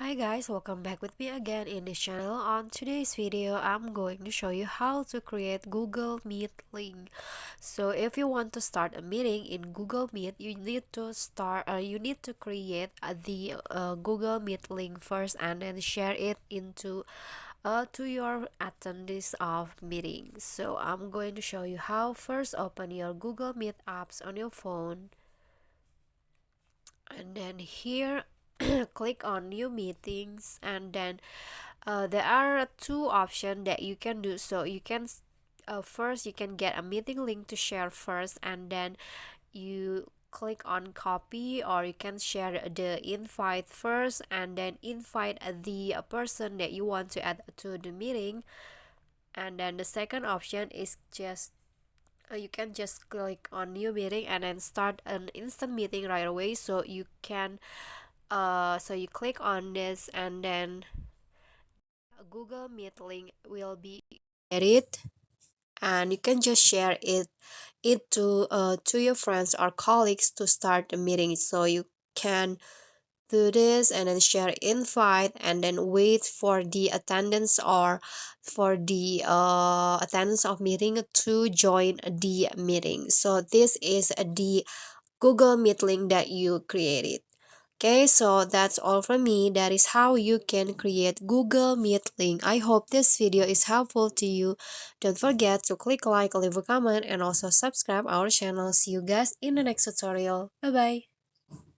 Hi guys, welcome back with me again in this channel. On today's video, I'm going to show you how to create Google Meet link. So if you want to start a meeting in Google Meet, you need to create the Google Meet link first and then share it into to your attendees of meetings. So I'm going to show you how. First, open your Google Meet apps on your phone, and then here click on new meetings, and then there are two options that you can do. So you can first you can get a meeting link to share first, and then you click on copy, or you can share the invite first and then invite the person that you want to add to the meeting. And then the second option is just you can just click on new meeting and then start an instant meeting right away. So you can you click on this, and then a Google Meet link will be added, and you can just share it to your friends or colleagues to start the meeting. So you can do this and then share invite and then wait for the attendance, or for the attendance of meeting to join the meeting. So this is the Google Meet link that you created. Okay, so that's all from me. That is how you can create Google Meet link. I hope this video is helpful to you. Don't forget to click like, leave a comment, and also subscribe our channel. See you guys in the next tutorial. Bye bye.